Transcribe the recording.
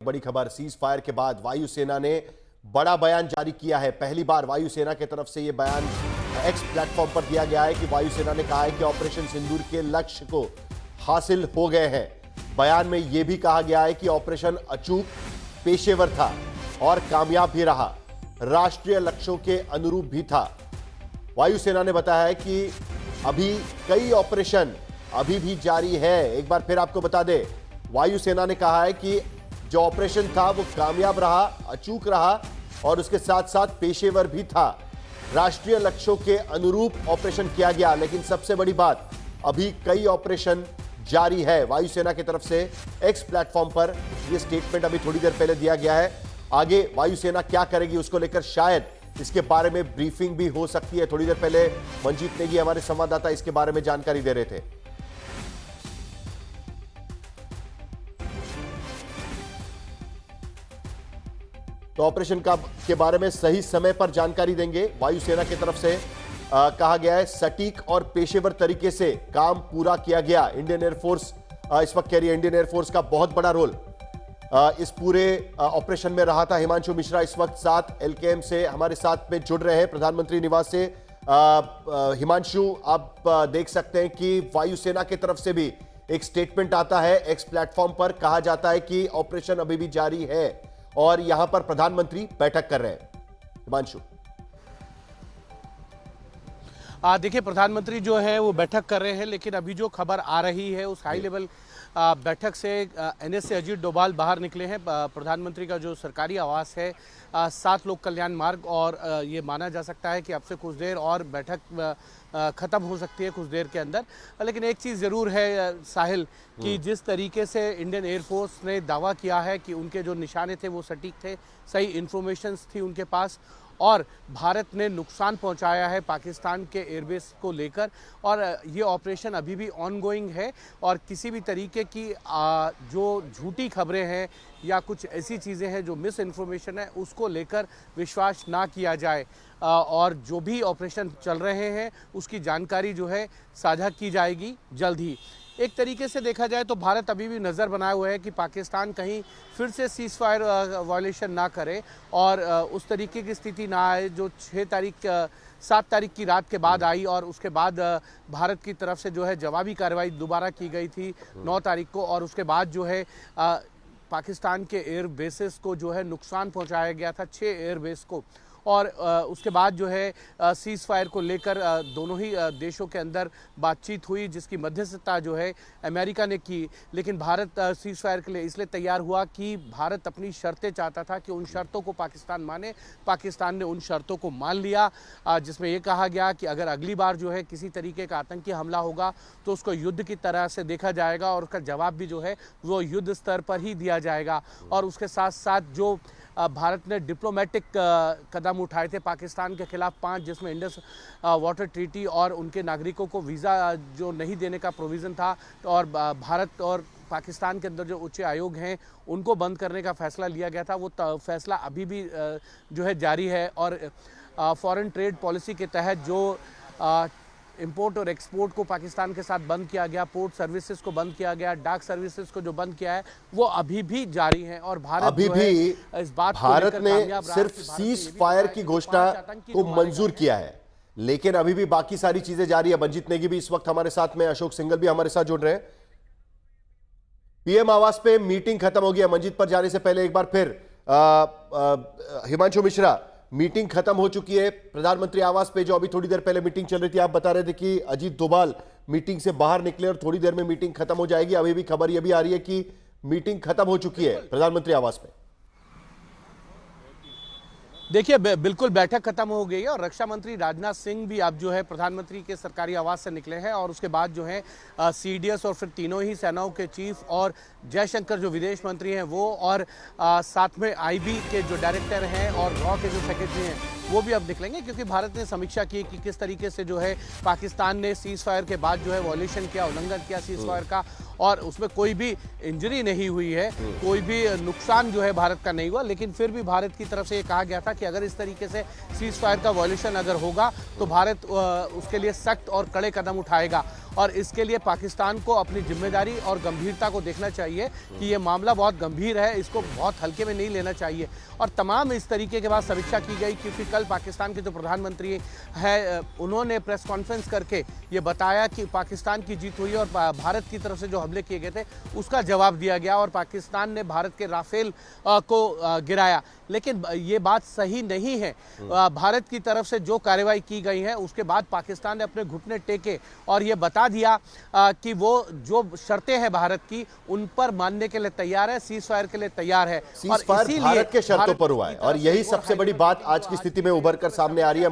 बड़ी खबर, cease fire के बाद वायुसेना ने बड़ा बयान जारी किया है। पहली बार वायुसेना की तरफ से यह बयान एक्स प्लेटफॉर्म पर दिया गया है कि वायुसेना ने कहा है कि ऑपरेशन सिंदूर के लक्ष्य को हासिल हो गए हैं। बयान में यह भी कहा गया है कि ऑपरेशन अचूक, पेशेवर था और कामयाब भी रहा, राष्ट्रीय लक्ष्यों के अनुरूप भी था। वायुसेना ने बताया है कि अभी कई ऑपरेशन अभी भी जारी है। एक बार फिर आपको बता दें, वायुसेना ने कहा है कि जो ऑपरेशन था वो कामयाब रहा, अचूक रहा और उसके साथ साथ पेशेवर भी था। राष्ट्रीय लक्ष्यों के अनुरूप ऑपरेशन किया गया, लेकिन सबसे बड़ी बात, अभी कई ऑपरेशन जारी है। वायुसेना की तरफ से एक्स प्लेटफॉर्म पर यह स्टेटमेंट अभी थोड़ी देर पहले दिया गया है। आगे वायुसेना क्या करेगी उसको लेकर शायद इसके बारे में ब्रीफिंग भी हो सकती है। थोड़ी देर पहले मंजीत नेगी हमारे संवाददाता इसके बारे में जानकारी दे रहे थे। तो ऑपरेशन के बारे में सही समय पर जानकारी देंगे। वायुसेना की तरफ से कहा गया है सटीक और पेशेवर तरीके से काम पूरा किया गया। इंडियन एयरफोर्स इस वक्त कह रही है, इंडियन एयरफोर्स का बहुत बड़ा रोल इस पूरे ऑपरेशन में रहा था। हिमांशु मिश्रा इस वक्त 7 LKM से हमारे साथ में जुड़ रहे हैं प्रधानमंत्री निवास से। हिमांशु, आप देख सकते हैं कि वायुसेना की तरफ से भी एक स्टेटमेंट आता है एक्स प्लेटफॉर्म पर। कहा जाता है कि ऑपरेशन अभी भी जारी है और यहां पर प्रधानमंत्री बैठक कर रहे हैं। हिमांशु, देखिए, प्रधानमंत्री जो है वो बैठक कर रहे हैं, लेकिन अभी जो खबर आ रही है उस हाई लेवल बैठक से NS से अजीत डोभाल बाहर निकले हैं। प्रधानमंत्री का जो सरकारी आवास है 7 लोक कल्याण मार्ग, और ये माना जा सकता है कि अब से कुछ देर और बैठक ख़त्म हो सकती है कुछ देर के अंदर। लेकिन एक चीज़ ज़रूर है साहिल, कि जिस तरीके से इंडियन एयरफोर्स ने दावा किया है कि उनके जो निशाने थे वो सटीक थे, सही इन्फॉर्मेशंस थी उनके पास, और भारत ने नुकसान पहुंचाया है पाकिस्तान के एयरबेस को लेकर, और ये ऑपरेशन अभी भी ऑनगोइंग है, और किसी भी तरीके की जो झूठी खबरें हैं या कुछ ऐसी चीज़ें हैं जो मिस इन्फॉर्मेशन है उसको लेकर विश्वास ना किया जाए, और जो भी ऑपरेशन चल रहे हैं उसकी जानकारी जो है साझा की जाएगी जल्द ही। एक तरीके से देखा जाए तो भारत अभी भी नज़र बनाए हुए है कि पाकिस्तान कहीं फिर से सीज फायर वायलेशन ना करे और उस तरीके की स्थिति ना आए जो 7 तारीख की रात के बाद आई, और उसके बाद भारत की तरफ से जो है जवाबी कार्रवाई दोबारा की गई थी 9 तारीख को, और उसके बाद जो है पाकिस्तान के एयर बेसेस को जो है नुकसान पहुंचाया गया था, 6 एयर बेस को। और उसके बाद जो है सीज फायर को लेकर दोनों ही देशों के अंदर बातचीत हुई, जिसकी मध्यस्थता जो है अमेरिका ने की। लेकिन भारत सीज फायर के लिए इसलिए तैयार हुआ कि भारत अपनी शर्तें चाहता था कि उन शर्तों को पाकिस्तान माने। पाकिस्तान ने उन शर्तों को मान लिया, जिसमें यह कहा गया कि अगर अगली बार जो है किसी तरीके का आतंकी हमला होगा तो उसको युद्ध की तरह से देखा जाएगा, और उसका जवाब भी जो है वो युद्ध स्तर पर ही दिया जाएगा। और उसके साथ साथ जो भारत ने डिप्लोमेटिक कदम उठाए थे पाकिस्तान के खिलाफ 5, जिसमें इंडस वाटर ट्रीटी और उनके नागरिकों को वीज़ा जो नहीं देने का प्रोविज़न था, और भारत और पाकिस्तान के अंदर जो उच्च आयोग हैं उनको बंद करने का फैसला लिया गया था, वो फैसला अभी भी जो है जारी है। और फॉरेन ट्रेड पॉलिसी के तहत जो इंपोर्ट और एक्सपोर्ट को पाकिस्तान के साथ बंद किया गया, पोर्ट सर्विसेज को बंद किया गया, डाक सर्विसेज को जो बंद किया है वो अभी भी जारी है। और भारत अभी भी इस बात भारत ने सिर्फ सीज फायर की घोषणा को मंजूर किया है, लेकिन अभी भी बाकी सारी चीजें जारी है। मंजीत नेगी भी इस वक्त हमारे साथ में, अशोक सिंघल भी हमारे साथ जुड़ रहे हैं। PM आवास पे मीटिंग खत्म हो गया। मंजीत पर जाने से पहले एक बार फिर हिमांशु मिश्रा, मीटिंग खत्म हो चुकी है प्रधानमंत्री आवास पे। जो अभी थोड़ी देर पहले मीटिंग चल रही थी, आप बता रहे थे कि अजीत डोभाल मीटिंग से बाहर निकले और थोड़ी देर में मीटिंग खत्म हो जाएगी। अभी भी खबर यह भी आ रही है कि मीटिंग खत्म हो चुकी है प्रधानमंत्री आवास पे। देखिए, बिल्कुल बैठक खत्म हो गई है, और रक्षा मंत्री राजनाथ सिंह भी अब जो है प्रधानमंत्री के सरकारी आवास से निकले हैं, और उसके बाद जो है CDS और फिर तीनों ही सेनाओं के चीफ और जयशंकर जो विदेश मंत्री हैं वो, और साथ में IB के जो डायरेक्टर हैं और रॉ के जो सेक्रेटरी हैं वो भी अब निकलेंगे, क्योंकि भारत ने समीक्षा की कि किस तरीके से जो है पाकिस्तान ने सीज फायर के बाद जो है वॉल्यूशन किया, उल्लंघन किया सीज फायर का, और उसमें कोई भी इंजरी नहीं हुई है, कोई भी नुकसान जो है भारत का नहीं हुआ। लेकिन फिर भी भारत की तरफ से ये कहा गया था कि अगर इस तरीके से सीज फायर का वॉल्यूशन अगर होगा तो भारत उसके लिए सख्त और कड़े कदम उठाएगा और इसके लिए पाकिस्तान को अपनी जिम्मेदारी और गंभीरता को देखना चाहिए कि ये मामला बहुत गंभीर है, इसको बहुत हल्के में नहीं लेना चाहिए। और तमाम इस तरीके के बाद समीक्षा की गई, क्योंकि कल पाकिस्तान के जो प्रधानमंत्री है उन्होंने प्रेस कॉन्फ्रेंस करके ये बताया कि पाकिस्तान की जीत हुई और भारत की तरफ से जो हमले किए गए थे उसका जवाब दिया गया और पाकिस्तान ने भारत के राफेल को गिराया। लेकिन ये बात सही नहीं है। भारत की तरफ से जो कार्रवाई की गई है उसके बाद पाकिस्तान ने अपने घुटने टेके और ये बता दिया कि वो जो शर्तें हैं भारत की उन पर मानने के लिए तैयार है, सीज फायर के लिए तैयार है। सीज फायर भारत के शर्तों पर हुआ है और यही सबसे बड़ी बात आज की स्थिति में उभर कर सामने आ रही है।